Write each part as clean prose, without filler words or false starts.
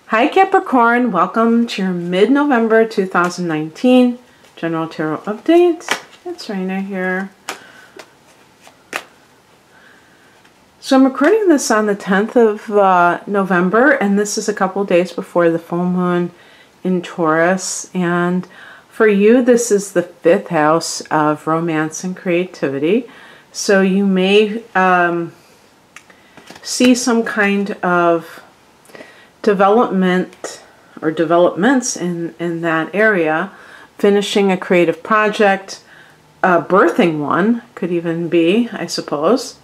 Hi Capricorn, welcome to your mid-November 2019 General Tarot Update. It's Raina here. So I'm recording this on the 10th of November, and this is a couple days before the full moon in Taurus. And for you, this is the 5th house of romance and creativity. So you may see some kind of development or developments in that area, finishing a creative project, birthing one could even be, I suppose.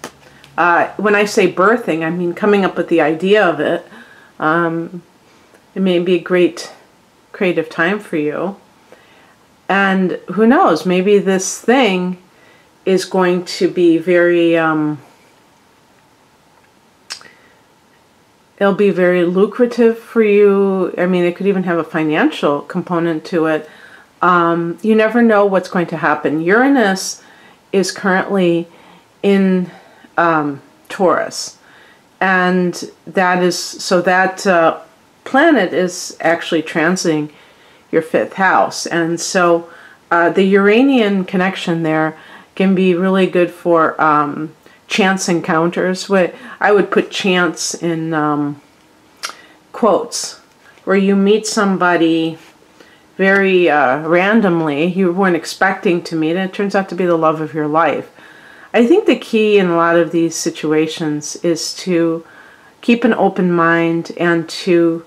When I say birthing, I mean coming up with the idea of it. It may be a great creative time for you. And who knows, maybe this thing is going to be very it'll be very lucrative for you. I mean, it could even have a financial component to it. You never know what's going to happen. Uranus is currently in Taurus, and that is so that planet is actually transiting your 5th house, and so the Uranian connection there can be really good for chance encounters. I would put chance in quotes, where you meet somebody very randomly, you weren't expecting to meet, and it turns out to be the love of your life. I think the key in a lot of these situations is to keep an open mind and to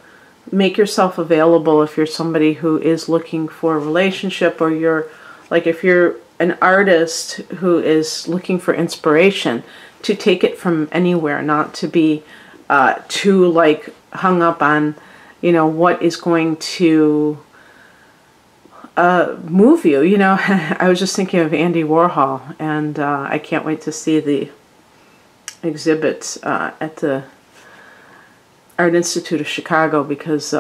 make yourself available if you're somebody who is looking for a relationship, or you're like if you're an artist who is looking for inspiration, to take it from anywhere, not to be too like hung up on, you know, what is going to move you. You know, I was just thinking of Andy Warhol, and I can't wait to see the exhibits at the Art Institute of Chicago, because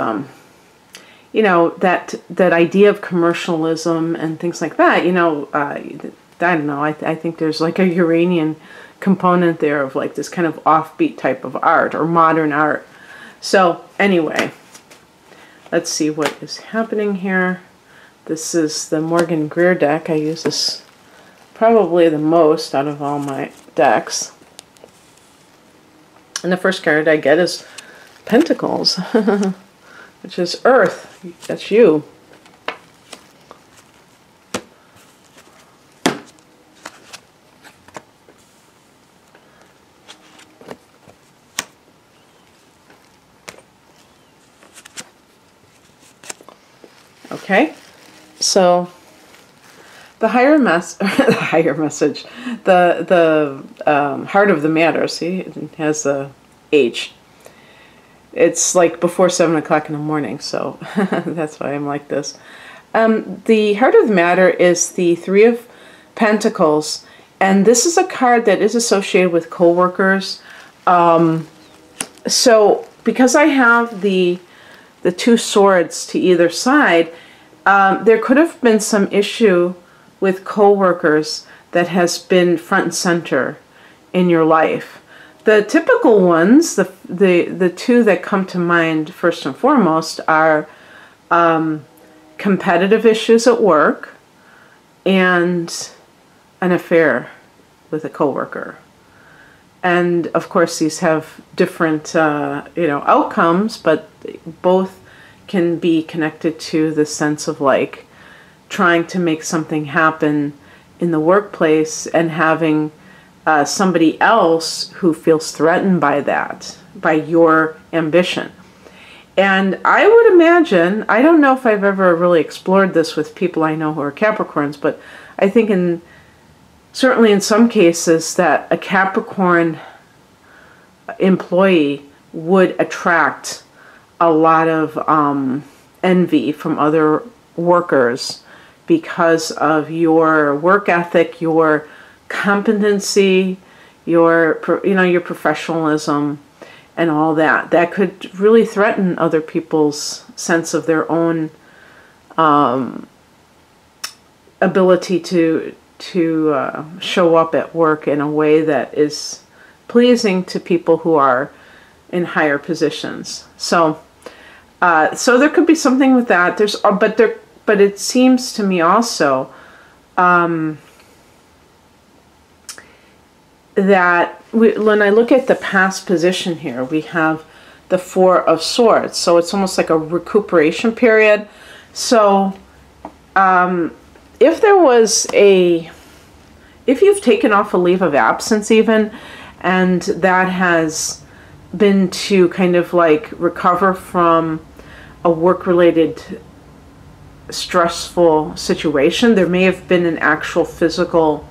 you know, that idea of commercialism and things like that, you know, I don't know, I think there's like a Uranian component there of like this kind of offbeat type of art, or modern art. So anyway, let's see what is happening here. This is the Morgan Greer deck. I use this probably the most out of all my decks. And the first card I get is Pentacles, which is Earth. That's you. Okay, so the higher message, the heart of the matter. See, it has a H. It's like before 7 o'clock in the morning, so that's why I'm like this. The heart of the matter is the 3 of Pentacles, and this is a card that is associated with co-workers. So because I have the 2 swords to either side, there could have been some issue with co-workers that has been front and center in your life. The typical ones, the 2 that come to mind first and foremost, are competitive issues at work and an affair with a coworker. And of course, these have different you know, outcomes, but both can be connected to the sense of like trying to make something happen in the workplace and having somebody else who feels threatened by that, by your ambition. And I would imagine, I don't know if I've ever really explored this with people I know who are Capricorns, but I think certainly in some cases that a Capricorn employee would attract a lot of envy from other workers because of your work ethic, your competency, your professionalism, and all that. That could really threaten other people's sense of their own ability to show up at work in a way that is pleasing to people who are in higher positions. So So there could be something with that. But it seems to me also that when I look at the past position here, we have the Four of Swords. So it's almost like a recuperation period. So if you've taken off a leave of absence even, and that has been to kind of like recover from a work-related stressful situation, there may have been an actual physical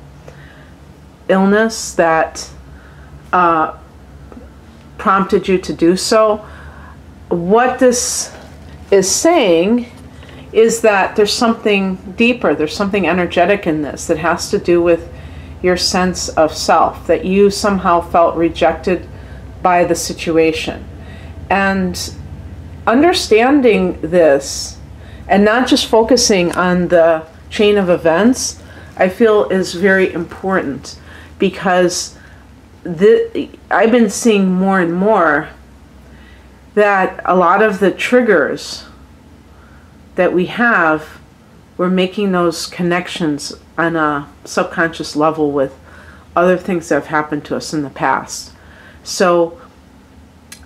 illness that prompted you to do so. What this is saying is that there's something deeper, there's something energetic in this that has to do with your sense of self, that you somehow felt rejected by the situation. And understanding this and not just focusing on the chain of events, I feel is very important, because I've been seeing more and more that a lot of the triggers that we have, we're making those connections on a subconscious level with other things that have happened to us in the past. So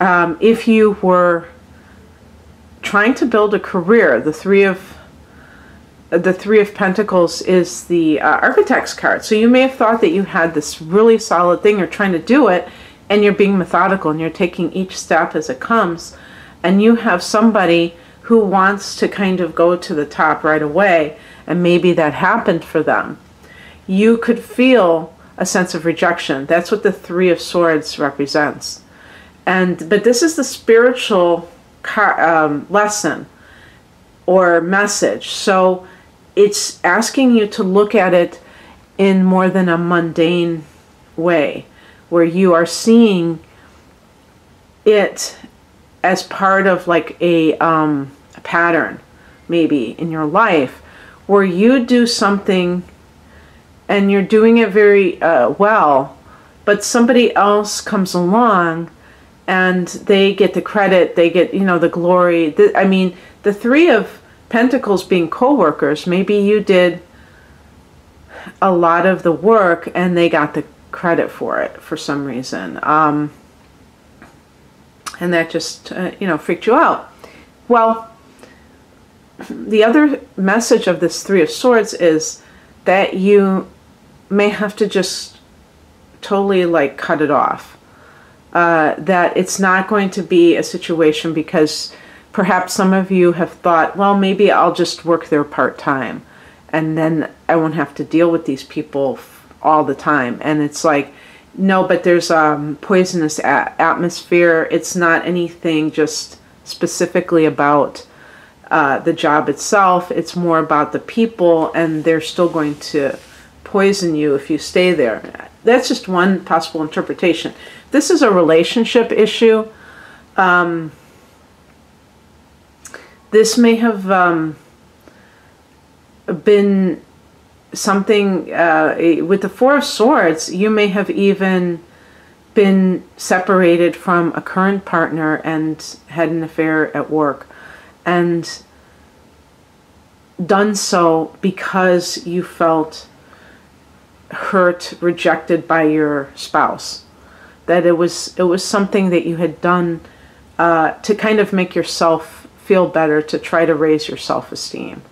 if you were trying to build a career, the Three of Pentacles is the Architect's card. So you may have thought that you had this really solid thing, you're trying to do it, and you're being methodical, and you're taking each step as it comes, and you have somebody who wants to kind of go to the top right away, and maybe that happened for them. You could feel a sense of rejection. That's what the Three of Swords represents. But this is the spiritual lesson or message. So it's asking you to look at it in more than a mundane way, where you are seeing it as part of like a pattern, maybe in your life, where you do something and you're doing it very well, but somebody else comes along and they get the credit, they get, the glory. I mean, the Three of Pentacles being co-workers, maybe you did a lot of the work and they got the credit for it for some reason. And that just, freaked you out. Well, the other message of this Three of Swords is that you may have to just totally like cut it off. That it's not going to be a situation, because perhaps some of you have thought, well, maybe I'll just work there part-time and then I won't have to deal with these people all the time. And it's like, no, but there's a poisonous atmosphere. It's not anything just specifically about the job itself. It's more about the people, and they're still going to poison you if you stay there. That's just one possible interpretation. This is a relationship issue. This may have been something with the Four of Swords. You may have even been separated from a current partner and had an affair at work, and done so because you felt hurt, rejected by your spouse. That it was something that you had done to kind of make yourself feel better, to try to raise your self-esteem.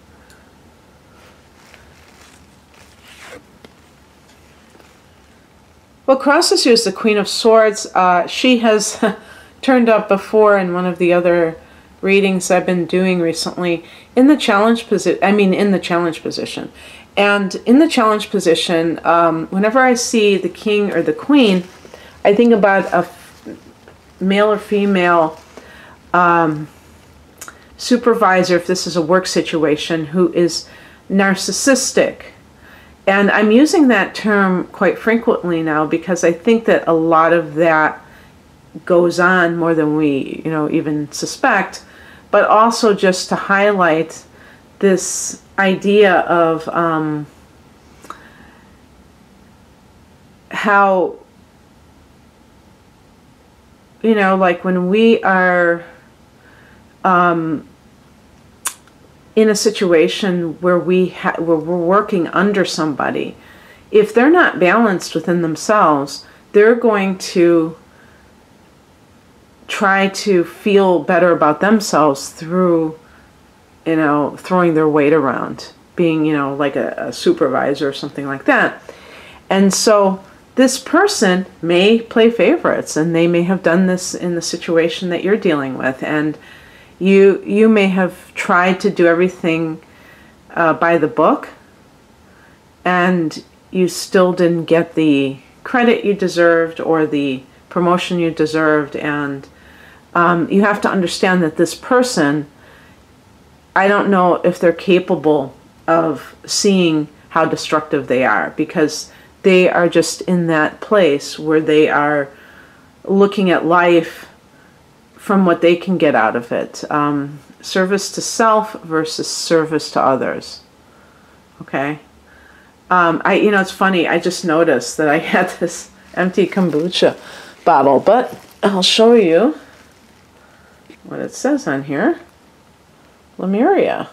What crosses you is the Queen of Swords. She has turned up before in one of the other readings I've been doing recently in the challenge position. In the challenge position. And in the challenge position, whenever I see the king or the queen, I think about a male or female supervisor, if this is a work situation, who is narcissistic. And I'm using that term quite frequently now because I think that a lot of that goes on more than we, even suspect, but also just to highlight this idea of how, like when we are in a situation where where we're working under somebody, if they're not balanced within themselves, they're going to try to feel better about themselves through, throwing their weight around, being, like a supervisor or something like that. And so this person may play favorites, and they may have done this in the situation that you're dealing with, and you may have tried to do everything by the book, and you still didn't get the credit you deserved or the promotion you deserved. And you have to understand that this person, I don't know if they're capable of seeing how destructive they are, because they are just in that place where they are looking at life from what they can get out of it. Service to self versus service to others. Okay. It's funny. I just noticed that I had this empty kombucha bottle, but I'll show you what it says on here. Lemuria.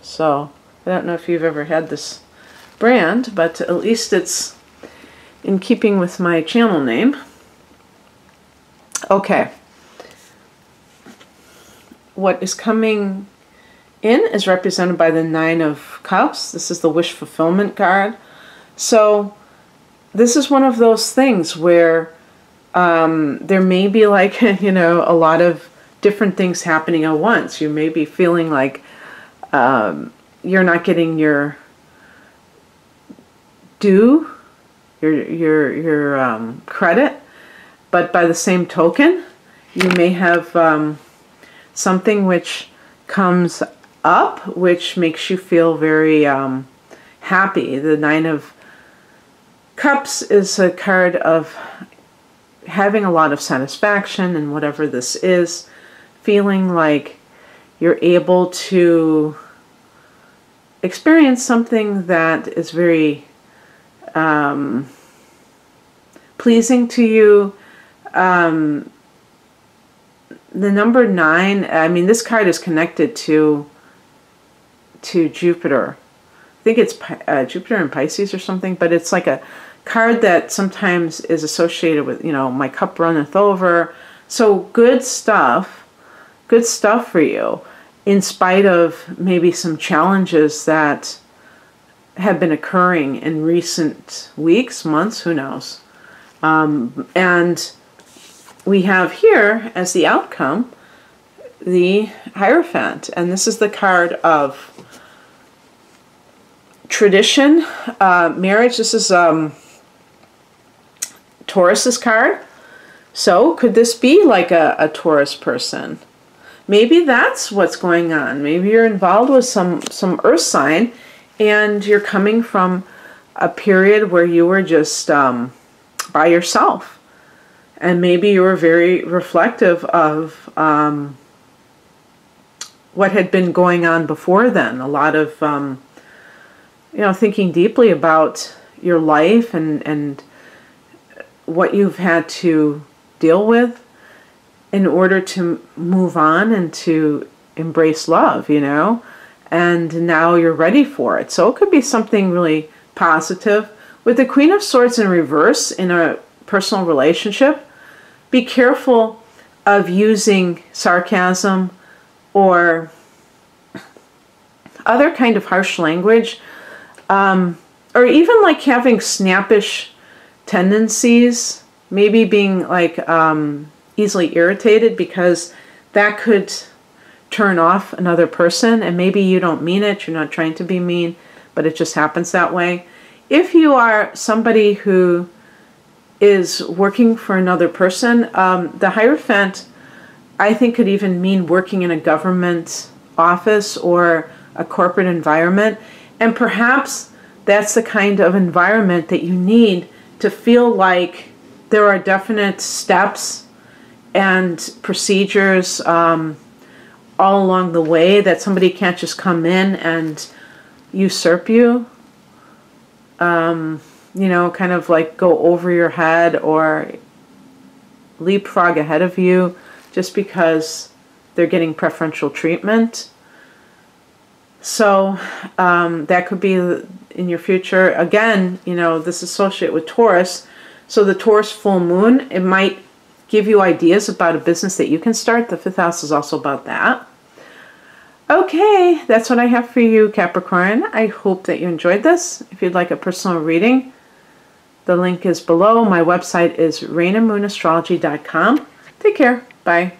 So I don't know if you've ever had this brand, but at least it's in keeping with my channel name. Okay. What is coming in is represented by the Nine of Cups. This is the wish fulfillment card. So this is one of those things where there may be like, a lot of different things happening at once. You may be feeling like you're not getting your due, your credit, but by the same token, you may have something which comes up which makes you feel very happy. The Nine of Cups is a card of having a lot of satisfaction in whatever this is, feeling like you're able to experience something that is very pleasing to you. The number 9, I mean, this card is connected to Jupiter. I think it's Jupiter and Pisces or something, but it's like a card that sometimes is associated with, my cup runneth over. So good stuff for you, in spite of maybe some challenges that have been occurring in recent weeks, months, who knows. And we have here as the outcome the Hierophant, and this is the card of tradition, marriage. This is Taurus's card. So could this be like a Taurus person? Maybe that's what's going on. Maybe you're involved with some earth sign, and you're coming from a period where you were just by yourself. And maybe you were very reflective of what had been going on before then. A lot of, thinking deeply about your life and what you've had to deal with in order to move on and to embrace love, and now you're ready for it. So it could be something really positive. With the Queen of Swords in reverse in a personal relationship, be careful of using sarcasm or other kind of harsh language, or even like having snappish tendencies, maybe being like easily irritated, because that could turn off another person, and maybe you don't mean it, you're not trying to be mean, but it just happens that way. If you are somebody who is working for another person, the Hierophant, I think, could even mean working in a government office or a corporate environment, and perhaps that's the kind of environment that you need to feel like there are definite steps and procedures all along the way, that somebody can't just come in and usurp you, kind of like go over your head or leapfrog ahead of you just because they're getting preferential treatment. So that could be in your future. Again, you know, this is associated with Taurus. So the Taurus full moon, it might give you ideas about a business that you can start. The 5th house is also about that. Okay, that's what I have for you, Capricorn. I hope that you enjoyed this. If you'd like a personal reading, the link is below. My website is rainamoon.astrology.com. Take care. Bye.